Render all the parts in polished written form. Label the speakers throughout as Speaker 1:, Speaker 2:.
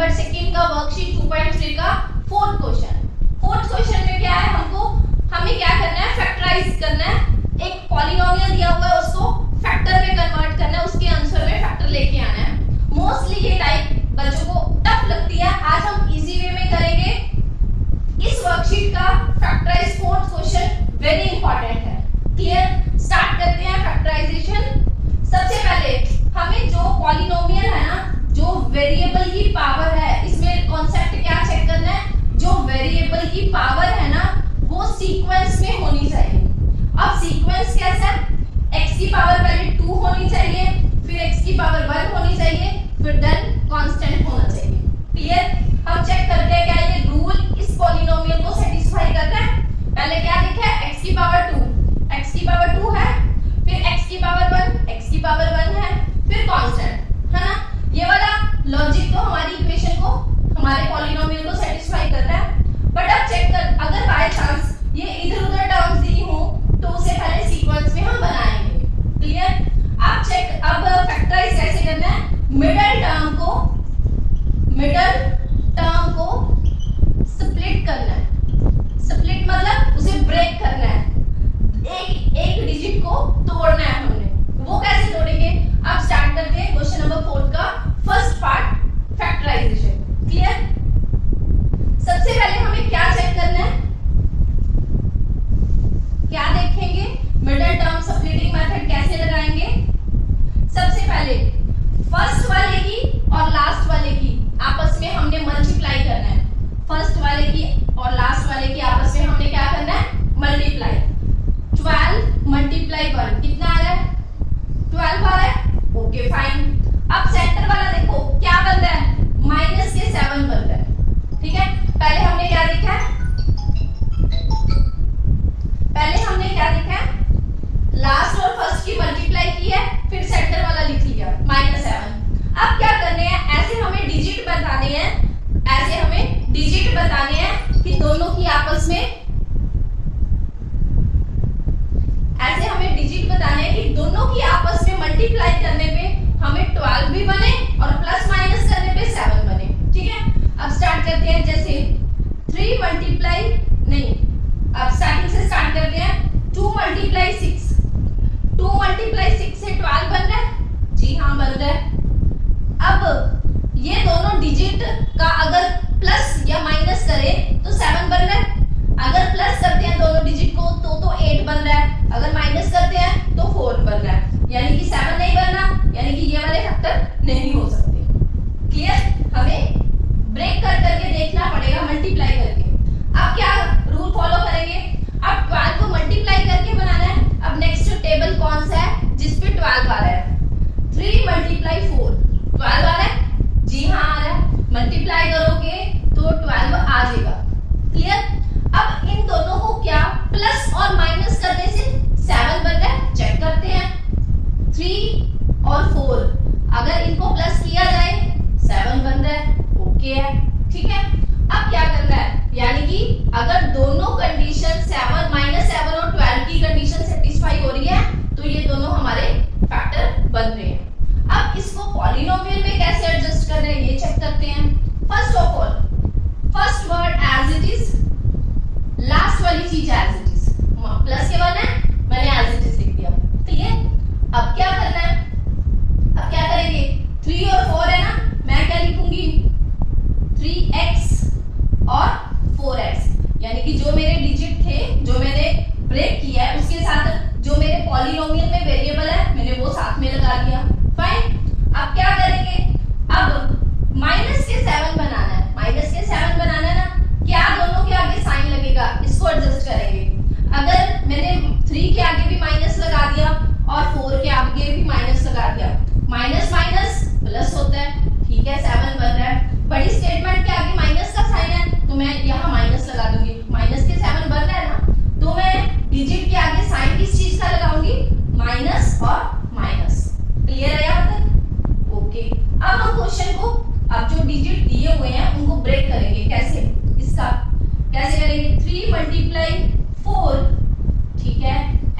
Speaker 1: Number second का worksheet 2.3 का fourth question में क्या है, हमें क्या करना है, फैक्टराइज करना है। एक पॉलिनोमियल दिया हुआ है, उसको फैक्टर में कन्वर्ट करना है, उसके आंसर में फैक्टर लेके आना है। मोस्टली ये टाइप बच्चों को टफ लगती है, आज हम इजी वे में करेंगे। इस वर्कशीट का factorise fourth question very important है। क्लियर, स्टार्ट करते हैं फैक्टराइजेशन। सबसे पहले हमें जो पॉलिनोमियल है ना, जो वेरिएबल की पावर है, इसमें कॉन्सेप्ट क्या चेक करना है, जो वेरिएबल की पावर है ना वो सीक्वेंस में होनी चाहिए। अब सीक्वेंस कैसा है, x की पावर पहले 2 होनी चाहिए, फिर x की पावर 1 होनी चाहिए, फिर देन कांस्टेंट होना चाहिए। क्लियर, हम चेक करते हैं क्या ये रूल इस पॉलिनोमियल को सेटिस्फाई करता है। पहले क्या लिखा है, x की पावर 2 है, फिर x की पावर 1 है, फिर कांस्टेंट है ना। ये वाला लॉजिक तो हमारी इक्वेशन को, हमारे पॉलिनोमियल को सेटिस्फाई कर रहा है। बट अब चेक कर, अगर बाय चांस ये इधर उधर टर्म्स दी हो तो उसे पहले सीक्वेंस में हम बनाएंगे। क्लियर, अब चेक, अब फैक्टराइज कैसे करना है, मिडल टर्म को स्प्लिट करना है। स्प्लिट मतलब उसे ब्रेक करना है, एक डिजिट को तोड़ना है हमने। वो कैसे तोड़ेंगे, अब स्टार्ट करते हैं क्वेश्चन नंबर 4 का फर्स्ट पार्ट, फैक्टराइजेशन। क्लियर, सबसे पहले हमें क्या चेक करना है, क्या देखेंगे, मिडल टर्म स्प्लिटिंग मेथड कैसे लगाएंगे। सबसे पहले फर्स्ट वाले की और लास्ट वाले की आपस में हमने मल्टीप्लाई करना है। फर्स्ट वाले की और लास्ट वाले की आपस में हमने क्या करना है, मल्टीप्लाई। 12 मल्टीप्लाई 1 कितना आ रहा है, 12 आ रहा है। Okay fine. अब सेंटर वाला देखो क्या बन रहा है, माइनस के 7 बन रहा है। ठीक है, पहले हमने क्या देखा है, लास्ट और फर्स्ट की मल्टीप्लाई की है, फिर सेंटर वाला लिख लिया -7। अब क्या करने हैं, ऐसे हमें डिजिट बताने हैं कि दोनों की आपस में, ऐसे हमें डिजिट बताने हैं कि दोनों की आपस में मल्टीप्लाई करने पे हमें 12 भी बने और प्लस माइनस करने पे 7 बने। ठीक है, अब स्टार्ट करते हैं, जैसे 3 मल्टीप्लाई नहीं, अब स्टार्टिंग से स्टार्ट करते हैं। 2 मल्टीप्लाई 6 से 12 बन रहा है, जी हाँ बन रहा है। अब ये दोनों डिजिट का अगर प्लस या माइनस करें तो 7 बन रहा है। अगर प्लस करते हैं दोनों डिजिट को तो 8 बन रहा है, अगर माइनस करते हैं तो 4 बन रहा है, यानी कि 7 नहीं बनना, यानी कि ये वाले फैक्टर नहीं हो सकते। क्लियर, हमें ब्रेक कर करके देखना पड़ेगा, मल्टीप्लाई करके। अब क्या रूल फॉलो करेंगे, अब 12 को मल्टीप्लाई करके बनाना है। अब नेक्स्ट टेबल कौन सा है जिसपे 12 आ रहा है, 3 मल्टीप्लाई 4 12 आ रहा है, जी हाँ आ रहा है। मल्टीप्लाई करोगे तो 12 आ जाएगा। क्लियर, अब इन दोनों को क्या प्लस और माइनस करने से 7 बन रहा है, चेक करते हैं। 3 और 4 अगर इनको प्लस किया जाए 7 बन रहा है, ओके है। ठीक है, अब क्या करना है, यानी कि अगर दोनों कंडीशन 7 -7 और 12 की कंडीशन सेटिस्फाई हो रही है तो ये दोनों हमारे फैक्टर बन रहे हैं। अब इसको पॉलिनोमियल में कैसे एडजस्ट कर रहे हैं ये चेक करते हैं। First of all, first word as it is, last वाली चीज एज इट इज, प्लस के बाद है मैंने एज इट इज लिख दिया। ठीक है, अब क्या करना है, अब क्या करेंगे, 3 और 4 है ना, मैं क्या लिखूंगी, 3x और 4x, यानी कि जो मेरे डिजिट थे, जो मैंने ब्रेक किया है, उसके साथ जो मेरे पॉलिनोमियल में वेरिएबल है मैंने वो साथ में लगा दिया। फाइन, अब क्या करेंगे, अब माइनस के 7 बनाना है, ना, क्या दोनों के आगे साइन लगेगा, इसको एडजस्ट करेंगे। अगर मैंने 3 के आगे भी माइनस लगा दिया और 4 के आगे भी माइनस लगा दिया, माइनस माइनस प्लस होता है। ठीक है, 7 बन रहा है। बड़ी स्टेटमेंट के आगे माइनस का साइन है तो मैं यहाँ माइनस लगा दूंगी, माइनस के 7 बन रहा है ना, तो मैं डिजिट के आगे साइन किस चीज का लगाऊंगी, माइनस और माइनस। क्लियर है यहाँ तक, ओके। अब हम क्वेश्चन को, अब जो डिजिट दिए हुए हैं उनको ब्रेक करेंगे, कैसे, इसका कैसे करेंगे, 3 मल्टीप्लाई 4, ठीक है,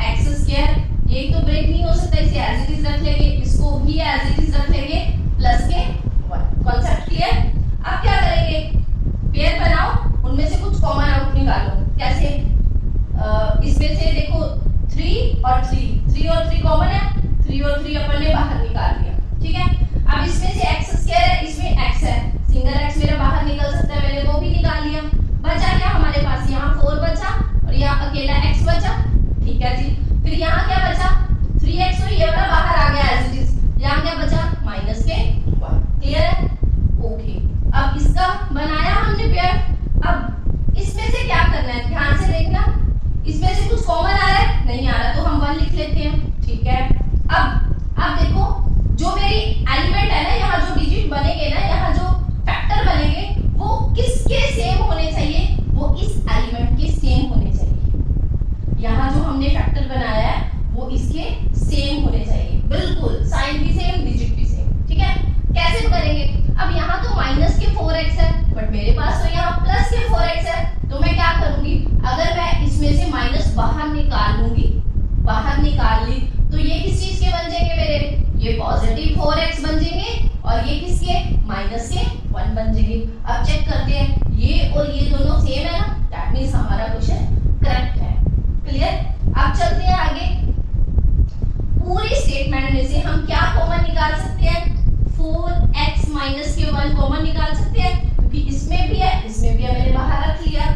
Speaker 1: एक्स स्क्वायर, ये तो ब्रेक नहीं हो सकता, इसे एज इट इज रख लेंगे, इसको भी एज इट इज रख लेंगे, प्लस के 1। Concept clear. अब फिर यहाँ क्या बचा 3x, तो ये वाला बाहर आ गया एज इट इज। यहाँ क्या बचा माइनस के 1। क्लियर है? ओके। अब इसका बनाया हमने पेयर। अब इसमें से क्या करना है, ध्यान से देखना। इसमें से कुछ कॉमन आ रहा है? नहीं आ रहा, तो हम 1 लिख लेते हैं। ठीक है। अब देखो जो मेरी एलिमेंट है ना, यहाँ जो डिजिट बनेंगे ना, यहाँ जो फैक्टर बनेंगे वो किसके सेम होने चाहिए? वो इस एलिमेंट के सेम होने चाहिए। यहाँ जो हमने फैक्टर बनाया है वो इसके सेम होने चाहिए, बिल्कुल साइन भी सेम, डिजिट भी सेम। ठीक है? कैसे करेंगे? अब यहाँ तो माइनस के 4x है, बट मेरे पास तो यहाँ प्लस के 4x है, तो मैं क्या करूंगी? अगर मैं इसमें से माइनस बाहर निकाल लूंगी, बाहर निकाल ली, तो ये किस चीज के बन जाएंगे मेरे? ये पॉजिटिव 4x बन जाएंगे, और ये किसके? माइनस के 1 बन जाएंगे। अब चेक करते हैं, ये और ये दोनों सेम है ना, दैट मींस हमारा क्वेश्चन करेक्ट है। क्लियर? अब चलते हैं आगे। पूरी स्टेटमेंट में से हम क्या कॉमन निकाल सकते हैं? 4x माइनस के 1 कॉमन निकाल सकते हैं, क्योंकि इसमें भी है, इसमें भी है, मैंने बाहर रख लिया।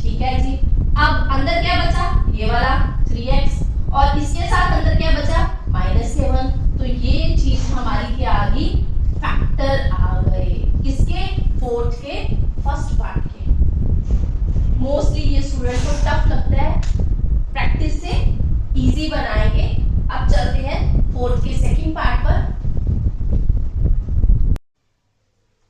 Speaker 1: ठीक है जी। अब अंदर क्या बचा? ये वाला 3x, और इसके साथ अंदर क्या बचा? माइनस के 1। तो ये चीज हमारी क्या आ गई? फैक्टर आ गए। किसके? फोर्थ के फर्स्ट पार्ट के। मोस्टली ये स्टूडेंट को टफ लगता है, प्रैक्टिस से इजी बनाएंगे। अब चलते हैं फोर्थ के सेकंड पार्ट पर।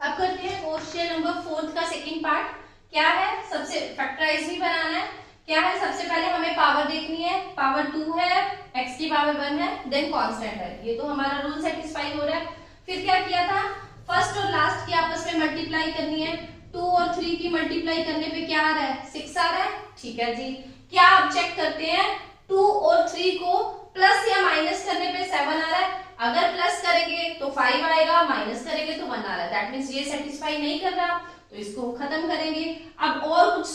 Speaker 1: अब करते हैं क्वेश्चन नंबर 4 का सेकंड पार्ट। क्या है? सबसे फैक्टराइज भी बनाना है। क्या है? सबसे पहले हमें पावर देखनी है। पावर 2 है, x की पावर 1 है, देन कांस्टेंट है। ये तो हमारा रूल सेटिस्फाई हो रहा है। फिर क्या किया था? फर्स्ट और लास्ट की आपस में मल्टीप्लाई करनी है। 2 और 3 की मल्टीप्लाई करने पे क्या आ रहा है? 6 आ रहा है। ठीक है जी। क्या आप चेक करते हैं 2 और 3 को प्लस या माइनस करने पे 7 आ रहा है। अगर प्लस करेंगे तो 5 आएगा, माइनस करेंगे तो 1 आ रहा है। दैट मींस ये सेटिस्फाई नहीं कर रहा, तो इसको खत्म करेंगे। अब और कुछ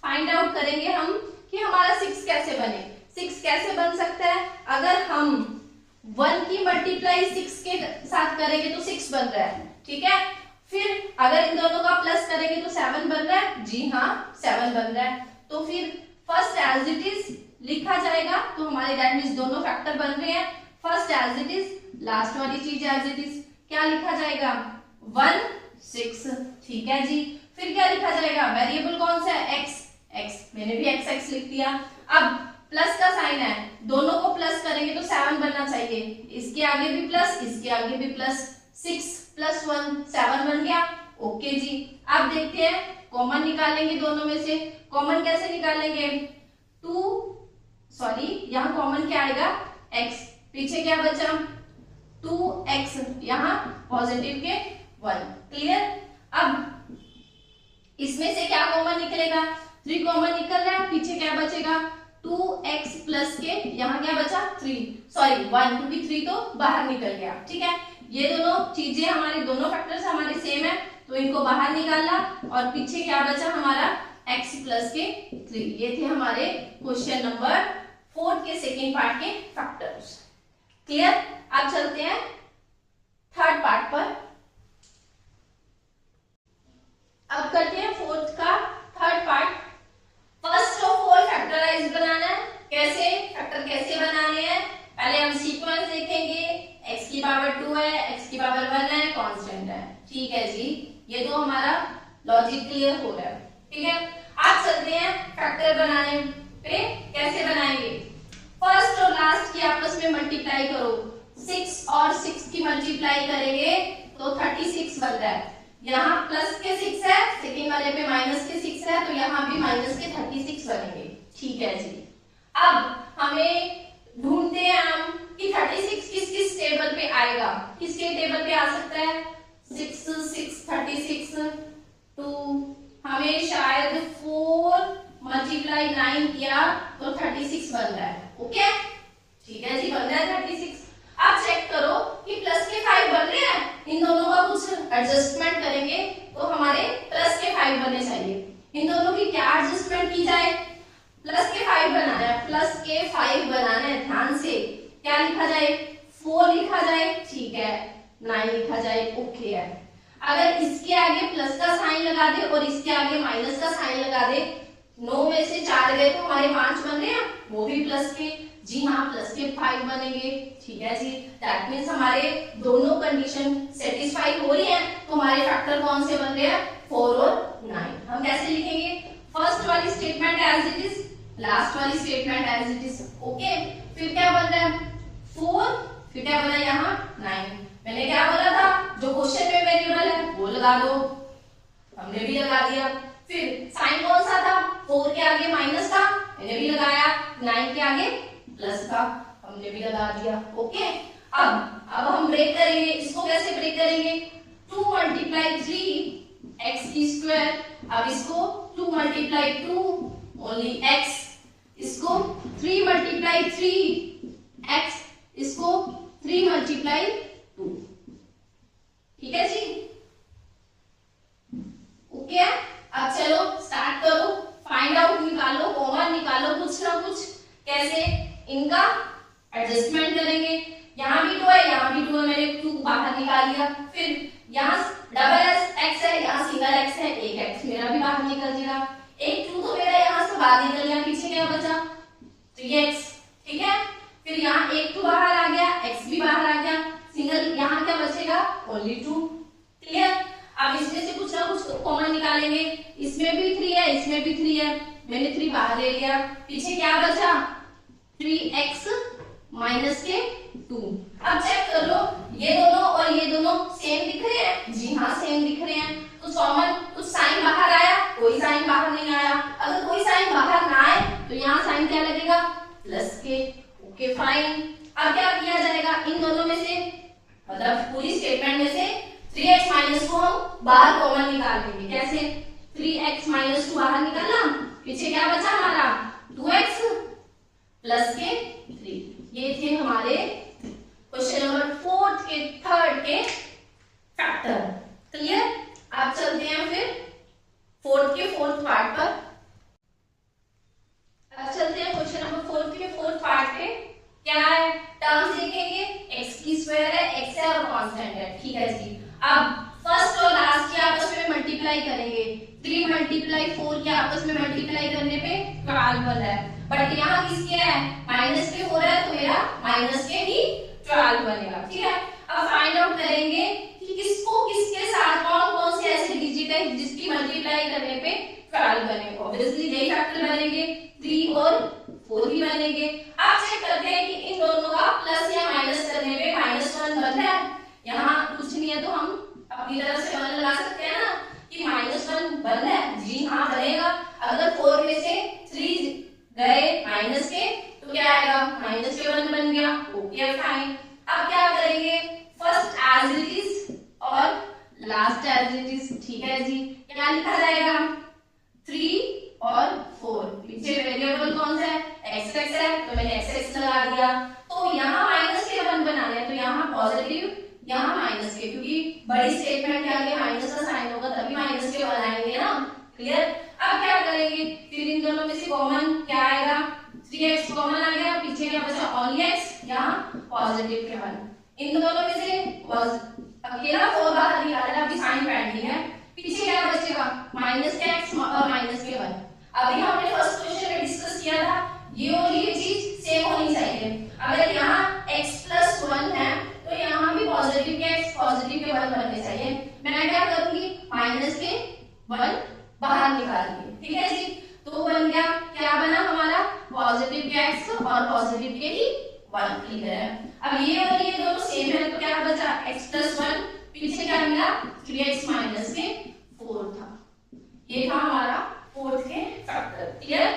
Speaker 1: फाइंड आउट करेंगे हम कि हमारा 6 कैसे बने। 6 कैसे बन सकता है? अगर हम 1 की मल्टीप्लाई 6 के साथ करेंगे तो 6 बन रहा है। ठीक है। फिर अगर इन दोनों का प्लस करेंगे तो 7 बन रहा है। जी हाँ, 7 बन रहा है। तो फिर फर्स्ट एज इट इज लिखा जाएगा, तो हमारे दैट मींस दोनों फैक्टर बन रहे हैं। First as it is, last वाली चीज एज इट इज। क्या लिखा जाएगा? 1 6। ठीक है जी। फिर क्या लिखा जाएगा? वेरिएबल कौन सा है? x। मैंने भी x लिख दिया। अब प्लस का साइन है, दोनों को प्लस करेंगे तो 7 बनना चाहिए। इसके आगे भी प्लस, इसके आगे भी प्लस। 6 + 1 7 बन गया। ओके जी। अब देखते हैं, कॉमन निकालेंगे दोनों में से। कॉमन कैसे निकालेंगे? यहाँ कॉमन क्या आएगा? x। पीछे क्या बचा? 2x, यहाँ पॉजिटिव के 1। क्लियर? अब इसमें से क्या कॉमन निकलेगा? 3 कॉमन निकल रहा है। पीछे क्या बचेगा? 2x प्लस के यहाँ क्या बचा? 1, क्योंकि 3 तो बाहर निकल गया। ठीक है। ये दोनों चीजें हमारे, दोनों फैक्टर्स हमारे सेम है, तो इनको बाहर निकालना। और पीछे क्या बचा हमारा? x प्लस के 3। ये थे हमारे क्वेश्चन नंबर 4 के सेकेंड पार्ट के फैक्टर्स। क्लियर? अब चलते हैं थर्ड पार्ट पर। अब करते हैं 4th का third part. First of all factorise बनाना है। कैसे? फैक्टर कैसे बनाने हैं? पहले हम सीक्वेंस देखेंगे। x की पावर 2 है, x की पावर 1 है, कांस्टेंट है। ठीक है जी। ये तो हमारा लॉजिक क्लियर हो रहा है। ठीक है। आज चलते हैं फैक्टर बनाने पे। कैसे बनाएंगे? फर्स्ट और लास्ट की आपस में मल्टीप्लाई करो। 6 और 6 की मल्टीप्लाई करेंगे तो 36 बन रहा है। यहाँ प्लस के 6 है, सेकंड वाले पे माइनस के 6 है, तो यहाँ भी माइनस के 36 बनेंगे। ठीक है जी। अब हमें ढूंढते हैं हम कि 36 किस किस टेबल पे आएगा। किसके टेबल पे आ सकता है? 6 6 36। तो हमें शायद 4 मल्टीप्लाई 9 किया तो 36 बन रहा है। ओके। ठीक है जी, बन रहा है 36। अब चेक करो कि प्लस के 5 बन रहे हैं। इन दोनों का कुछ एडजस्टमेंट करेंगे तो हमारे प्लस के 5 बनने चाहिए। इन दोनों की क्या एडजस्टमेंट की जाए? प्लस के 5 बनाना है। प्लस के 5 बनाना है। ध्यान से क्या लिखा जाए? 4 लिखा जाए। ठीक है। 9 लिखा जाए। ओके है। अगर इसके आगे प्लस का साइन लगा दे और इसके आगे माइनस का साइन लगा दे, 9 में से 4 गए तो हमारे 5 बन रहे हैं, वो भी प्लस के। जी हाँ, प्लस के 5 बनेंगे। ठीक है जी, दैट मीन्स हमारे दोनों कंडीशन सेटिस्फाई हो रही है। तो हमारे फैक्टर कौन से बन रहे हैं, 4 और 9। हम कैसे लिखेंगे, फर्स्ट वाली statement as it is, last वाली statement as it is. Okay, फिर क्या बन रहा है 4, फिर क्या बना यहाँ 9। मैंने क्या बोला था, जो क्वेश्चन में वेरिएबल है वो लगा दो, हमने भी लगा दिया। फिर साइन कौन सा था, 4 के आगे माइनस था, मैंने भी लगाया, 9 के आगे प्लस था, हमने भी लगा दिया। ओके, अब हम ब्रेक करेंगे, इसको कैसे ब्रेक करेंगे, 2 मल्टीप्लाई 3 एक्स की स्क्वायर। अब इसको 2 मल्टीप्लाई 2 ओनली एक्स, इसको 3 मल्टीप्लाई 3 एक्स, इसको 3 मल्टीप्लाई 2। ठीक है जी, ओके। अब चलो स्टार्ट करो, फाइंड आउट निकालो, कॉमन निकालो, कुछ ना कुछ कैसे इनका एडजस्टमेंट करेंगे। यहाँ भी 2 है, यहाँ भी 2 है, मैंने 2 बाहर निकाल लिया। फिर यहाँ डबल एक्स है, यहाँ सिंगल एक्स है, एक एक्स मेरा भी बाहर निकल जाएगा, एक 2 तो मेरा यहाँ से बाहर निकल गया, पीछे क्या बचा 3x। ठीक है, फिर यहाँ एक 2 बाहर आ गया, x भी बाहर आ गया, सिंगल यहाँ क्या बचेगा ओनली 2। क्लियर, अब इसमें से कुछ ना कुछ कॉमन निकालेंगे, इसमें भी 3 है, इसमें भी 3 है, मैंने 3 बाहर ले लिया, पीछे क्या बचा 3x माइनस के 2। अब चेक कर लो, ये दोनों और ये दोनों सेम दिख रहे हैं, जी हाँ सेम दिख रहे हैं। तो कॉमन कुछ साइन बाहर आया, कोई साइन बाहर नहीं आया। अगर कोई साइन बाहर ना आए तो यहाँ साइन क्या लगेगा प्लस के। ओके फाइन, अब क्या किया जाएगा, इन दोनों में से मतलब पूरी स्टेटमेंट में से 3x माइनस को हम बाहर कॉमन निकाल लेंगे। कैसे, 3x माइनस 2 बाहर निकालना, पीछे क्या बचा हमारा 2x प्लस के 3। ये थे हमारे क्वेश्चन नंबर 4 के 3 के फैक्टर। क्लियर, आप चलते हैं फिर 4 के 4th पार्ट पर। अब चलते हैं क्वेश्चन नंबर 4 के 4th पार्ट पे। क्या है, टर्म्स देखेंगे, x की स्क्वायर है, x है और कांस्टेंट है। ठीक है जी, अब फर्स्ट और लास्ट के आपस में मल्टीप्लाई करेंगे, 3 मल्टीप्लाई 4 के आपस में मल्टीप्लाई करने पे 12 है, बट यहाँ किसके है माइनस के हो रहा है, तो मेरा माइनस के ही 12 बनेगा। ठीक है, अब फाइंड आउट करेंगे कि किसको किसके साथ कौन कौन से ऐसे डिजिट है जिसकी मल्टीप्लाई करने पे 12 बनेगा। ऑब्वियसली यही फैक्टर बनेंगे, 3 और 4 ही बनेंगे। आप चेक करते हैं कि इन दोनों का प्लस या माइनस करने पे -1 बन रहा है। यहाँ कुछ नहीं है तो हम अपनी तरफ से 1 लगा सकते हैं ना कि -1 बन रहा है, जी हाँ बनेगा। अगर 4 में से 3 गए माइनस के तो क्या आएगा -1 बन गया। ओके फाइन, अब क्या करेंगे, फर्स्ट एज इट इज और लास्ट एज इट इज। ठीक है जी, क्या लिखा जाएगा 3 और 4, पीछे वेरिएबल कौन सा है x है, तो मैंने x लगा दिया। तो यहाँ माइनस के 1 बनाना है, तो यहाँ पॉजिटिव यहाँ माइनस के, क्योंकि बड़ी स्टेटमेंट के आगे माइनस का साइन होगा तभी माइनस के बनाएंगे ना। क्लियर, अब क्या करेंगे, फिर इन दोनों में से कॉमन क्या आएगा, 3x कॉमन आ गया, पीछे क्या बचा ओनली x, यहाँ पॉजिटिव के 1। इन दोनों में से अकेला 4 बाहर निकालना, अभी साइन पेंडिंग है, पीछे क्या बचेगा माइनस के x और माइनस के 1। अभी हमने फर्स्ट क्वेश्चन में डिस्कस किया था, ये और ये चीज सेम होनी चाहिए। अगर यहाँ x प्लस 1 है तो यहाँ भी पॉजिटिव के x पॉजिटिव के 1 बनने चाहिए। मैं क्या करूंगी, माइनस के 1 बाहर निकाल दिए। ठीक है जी, तो बन गया, क्या बना हमारा पॉजिटिव के x और पॉजिटिव के ही 1। क्लियर है, अब ये और ये दोनों सेम है तो क्या बचा x प्लस 1, पीछे क्या मिला 3x माइनस के 4 था। ये था हमारा 4th के फैक्टर। क्लियर,